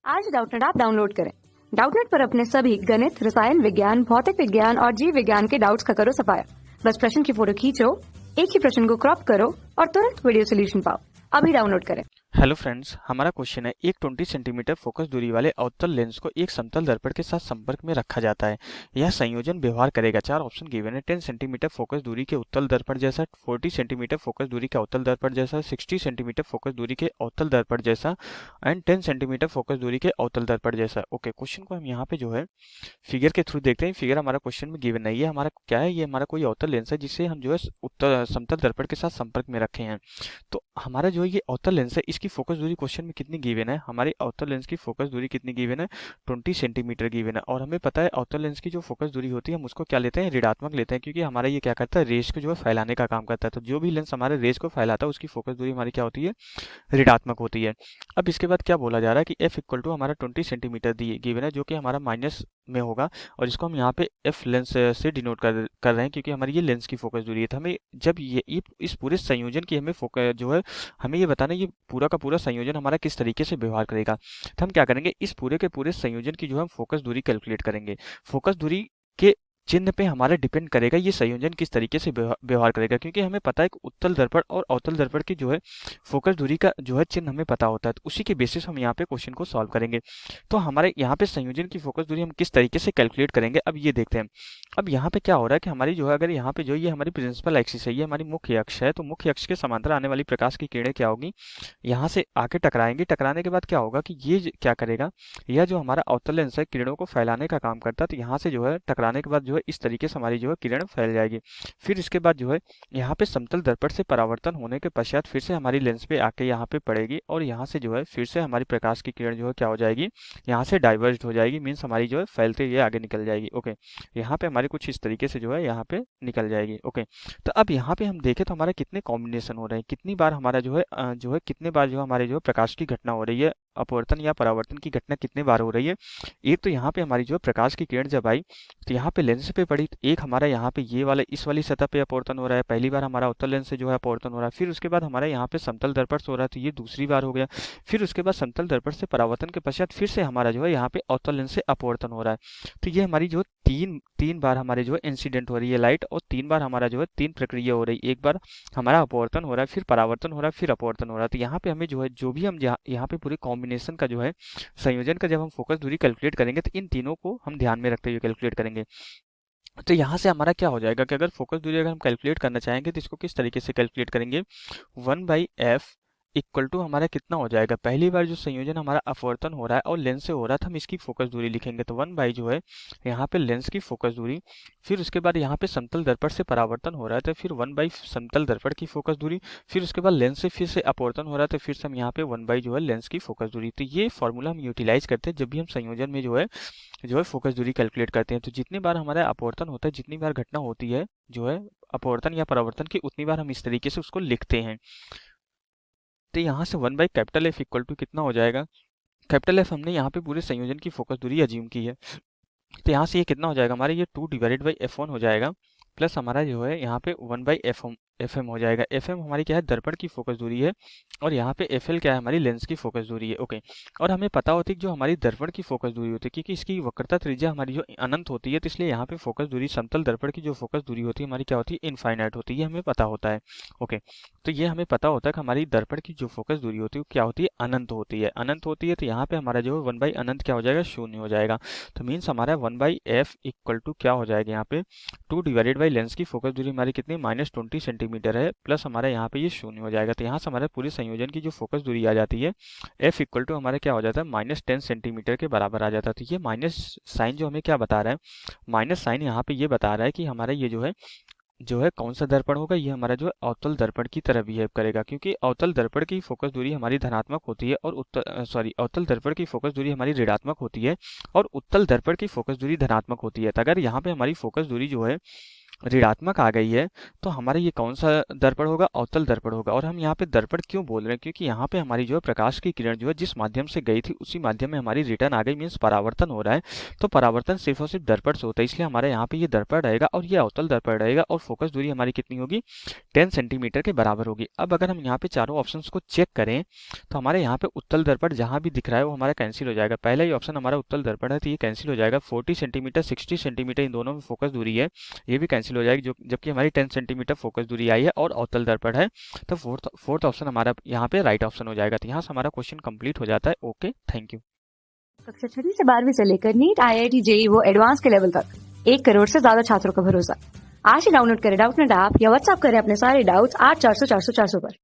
आज Doubtnut app download करें। Doubtnut पर अपने सभी गणित, रसायन विज्ञान, भौतिक विज्ञान और जीव विज्ञान के डाउट्स का करो सफाया। बस प्रश्न की फोटो खींचो, एक ही प्रश्न को क्रॉप करो और तुरंत वीडियो सोल्यूशन पाओ। अभी डाउनलोड करें। हेलो फ्रेंड्स, हमारा क्वेश्चन है एक 20 सेंटीमीटर फोकस दूरी वाले अवतल लेंस को एक समतल दर्पण के साथ संपर्क में रखा जाता है। यह संयोजन व्यवहार करेगा। चार ऑप्शन गिवन है। 10 सेंटीमीटर फोकस दूरी के उत्तल दर्पण जैसा, 40 सेंटीमीटर फोकस दूरी के अवतल दर्पण जैसा, 60 सेंटीमीटर फोकस दूरी के अवतल दर्पण जैसा एंड 10 सेंटीमीटर फोकस दूरी के अवतल दर्पण जैसा। ओके, क्वेश्चन को हम यहाँ पे जो है फिगर के थ्रू देखते हैं। फिगर हमारा क्वेश्चन में गिवन नहीं है। हमारा क्या है, ये हमारा कोई अवतल लेंस है जिसे हम जो है उत्तल समतल दर्पण के साथ संपर्क में रखे हैं। तो हमारा जो ये अवतल लेंस है, इसकी फोकस दूरी क्वेश्चन में कितनी गिवन है, हमारी अवतल लेंस की फोकस दूरी कितनी गिवन है, 20 सेंटीमीटर गिवन है। और हमें पता है अवतल लेंस की जो फोकस दूरी होती है हम उसको क्या लेते हैं, ऋणात्मक लेते हैं, क्योंकि हमारा ये क्या करता है, रेज को जो है फैलाने का काम करता है। तो जो भी लेंस हमारे रेज को फैलाता है उसकी फोकस दूरी हमारी क्या होती है, ऋणात्मक होती है। अब इसके बाद क्या बोला जा रहा है कि एफ इक्वल टू हमारा 20 सेंटीमीटर गिवन है, जो कि हमारा माइनस में होगा। और इसको हम यहाँ पे एफ लेंस से डिनोट कर रहे हैं, क्योंकि हमारी ये लेंस की फोकस दूरी है। तो हमें जब ये इस पूरे संयोजन की हमें फोकस जो है, हमें ये बताना है ये पूरा का पूरा संयोजन हमारा किस तरीके से व्यवहार करेगा। तो हम क्या करेंगे, इस पूरे के पूरे संयोजन की जो हम फोकस दूरी कैलकुलेट करेंगे। फोकस दूरी के चिन्ह पे हमारा डिपेंड करेगा ये संयोजन किस तरीके से व्यवहार करेगा, क्योंकि हमें पता है कि उत्तल दर्पण और अवतल दर्पण की जो है फोकस दूरी का जो है चिन्ह हमें पता होता है। तो उसी के बेसिस हम यहाँ पे क्वेश्चन को सॉल्व करेंगे। तो हमारे यहाँ पे संयोजन की फोकस दूरी हम किस तरीके से कैलकुलेट करेंगे, अब ये देखते हैं। अब यहाँ पे क्या हो रहा है कि हमारी जो है, अगर यहाँ पे जो ये हमारी प्रिंसिपल एक्सिस है, ये हमारी मुख्य अक्ष है, तो मुख्य अक्ष के समांतर आने वाली प्रकाश की किरणें क्या होगी, यहाँ से आके टकराएंगी। टकराने के बाद क्या होगा कि ये क्या करेगा, यह जो हमारा अवतल लेंस है किरणों को फैलाने का काम करता है। तो यहाँ से जो है टकराने के बाद जो है इस तरीके से हमारी जो है किरण फैल जाएगी। फिर इसके बाद जो है यहाँ पे समतल दर्पण से परावर्तन होने के पश्चात फिर से हमारी लेंस पे आके यहाँ पे पड़ेगी, और यहाँ से जो है फिर से हमारी प्रकाश की किरण जो है क्या हो जाएगी, यहाँ से डाइवर्ज हो जाएगी, मीन्स हमारी जो है फैलते हुए आगे निकल जाएगी। ओके, यहाँ पे हमारी कुछ इस तरीके से जो है यहाँ पे निकल जाएगी। ओके, तो अब यहाँ पे हम देखें तो हमारा कितने कॉम्बिनेशन हो रहे हैं, कितनी बार हमारा जो है कितने बार जो हमारे जो है प्रकाश की घटना हो रही है, अपवर्तन या परावर्तन की घटना कितने बार हो रही है। एक तो यहाँ पे हमारी जो है प्रकाश की किरण जब आई तो यहाँ पे लेंस पे पड़ी, तो एक हमारा यहाँ पे ये वाला इस वाली सतह पे अपवर्तन हो रहा है, पहली बार हमारा उत्तल लेंस से जो है अपवर्तन हो रहा है। फिर उसके बाद हमारा यहाँ पे समतल दर्पण से हो रहा है, तो ये दूसरी बार हो गया। फिर उसके बाद समतल दर्पण से परावर्तन के पश्चात फिर से हमारा जो है यहाँ पे अवतल लेंस से अपवर्तन हो रहा है। तो ये हमारी जो तीन तीन बार हमारे जो है इंसिडेंट हो रही है लाइट, और तीन बार हमारा जो है तीन प्रक्रिया हो रही है। एक बार हमारा अपवर्तन हो रहा है, फिर परावर्तन हो रहा है, फिर अपवर्तन हो रहा है। तो यहाँ पे हमें जो है जो भी हम यहाँ पे पूरे कॉम्बिनेशन का जो है संयोजन का जब हम फोकस दूरी कैलकुलेट करेंगे तो इन तीनों को हम ध्यान में रखते हुए कैलकुलेट करेंगे। तो यहाँ से हमारा क्या हो जाएगा कि अगर फोकस दूरी अगर हम कैलकुलेट करना चाहेंगे तो इसको किस तरीके से कैलकुलेट करेंगे, 1/f इक्वल टू हमारा कितना हो जाएगा, पहली बार जो संयोजन हमारा अपवर्तन हो रहा है और लेंस से हो रहा था हम इसकी फोकस दूरी लिखेंगे। तो 1 बाई जो है यहाँ पे लेंस की फोकस दूरी, फिर उसके बाद यहाँ पे समतल दर्पण से परावर्तन हो रहा है तो फिर 1 बाई समतल दर्पण की फोकस दूरी, फिर उसके बाद लेंस से फिर से अपवर्तन हो रहा है तो फिर से हम यहाँ पे 1 बाई जो है लेंस की फोकस दूरी। तो ये फॉर्मूला हम यूटिलाइज करते हैं जब भी हम संयोजन में जो है फोकस दूरी कैलकुलेट करते हैं। तो जितनी बार हमारा अपवर्तन होता है, जितनी बार घटना होती है जो है अपवर्तन या परावर्तन की, उतनी बार हम इस तरीके से उसको लिखते हैं। तो यहाँ से 1/F इक्वल टू कितना हो जाएगा, कैपिटल एफ हमने यहाँ पे पूरे संयोजन की फोकस दूरी अज्यूम की है। तो यहाँ से ये कितना हो जाएगा, हमारे ये 2/F1 हो जाएगा, प्लस हमारा जो है यहाँ पे 1/FM हो जाएगा। FM हमारी क्या है, दर्पण की फोकस दूरी है, और यहाँ पे FL क्या है, हमारी लेंस की फोकस दूरी है। ओके, और हमें पता होती है कि जो हमारी दर्पण की फोकस दूरी होती है, क्योंकि इसकी वक्रता त्रिज्या हमारी जो अनंत होती है, तो इसलिए यहाँ पे फोकस दूरी समतल दर्पण की जो फोकस दूरी होती है हमारी क्या होती है, इनफाइनाइट होती है, हमें पता होता है। ओके, तो ये हमें पता होता है कि हमारी दर्पण की जो फोकस दूरी होती है वो क्या होती है, अनंत होती है। अनंत होती है तो यहाँ पे हमारा जो है 1 बाई अनंत क्या हो जाएगा, शून्य हो जाएगा। तो मीन्स हमारा 1/F इक्वल टू क्या हो जाएगा, यहाँ पे 2 लेंस की फोकस दूरी हमारी कितनी, -20 सेंटीमीटर है, प्लस हमारा यहाँ पे ये शून्य हो जाएगा। तो यहाँ से हमारे पूरे संयोजन की जो फोकस दूरी आ जाती है F इक्वल टू हमारा क्या हो जाता है, -10 सेंटीमीटर के बराबर आ जाता है। तो ये माइनस साइन जो हमें क्या बता रहा है, माइनस साइन यहाँ पे ये बता रहा है कि हमारा ये जो है कौन सा दर्पण होगा, ये हमारा जो है अवतल दर्पण की तरह बिहेव करेगा, क्योंकि अवतल दर्पण की फोकस दूरी हमारी धनात्मक होती है और अवतल दर्पण की फोकस दूरी हमारी ऋणात्मक होती है और उत्तल दर्पण की फोकस दूरी धनात्मक होती है। तो अगर यहाँ पे हमारी फोकस दूरी जो है ऋणात्मक आ गई है, तो हमारा ये कौन सा दर्पण होगा? अवतल दर्पण होगा। और हम यहाँ पे दर्पण क्यों बोल रहे हैं? क्योंकि यहाँ पे हमारी जो है प्रकाश की किरण जो है जिस माध्यम से गई थी उसी माध्यम में हमारी रिटर्न आ गई, मीन्स परावर्तन हो रहा है। तो परावर्तन सिर्फ और सिर्फ दर्पण से होता है, इसलिए हमारे यहाँ पे ये दर्पण रहेगा और ये अवतल दर्पण रहेगा और फोकस दूरी हमारी कितनी होगी? 10 सेंटीमीटर के बराबर होगी। अब अगर हम यहाँ पे चारों ऑप्शंस को चेक करें तो हमारे यहाँ पे उत्तल दर्पण जहाँ भी दिख रहा है वो हमारा कैंसिल हो जाएगा। पहला ही ऑप्शन हमारा उत्तल दर्पण है तो ये कैंसिल हो जाएगा। 40 सेंटीमीटर 60 सेंटीमीटर इन दोनों में फोकस दूरी है, ये भी कैंसिल हो जाएगी, जो जबकि हमारी 10 सेंटीमीटर फोकस दूरी आई है और अवतल दर्पण है। तो फोर्थ ऑप्शन हमारा यहाँ पे राइट ऑप्शन हो जाएगा। तो यहाँ से हमारा क्वेश्चन कंप्लीट हो जाता है। Okay, thank you. कक्षा 6 से 12वीं से लेकर नीट, IIT, JEE वो एडवांस के लेवल तक 1 करोड़ से ज्यादा छात्रों का भरोसा। आज ही डाउनलोड करें डाउटनेट ऐप या व्हाट्सएप करें अपने सारे डाउट्स 8400 400 400 पर।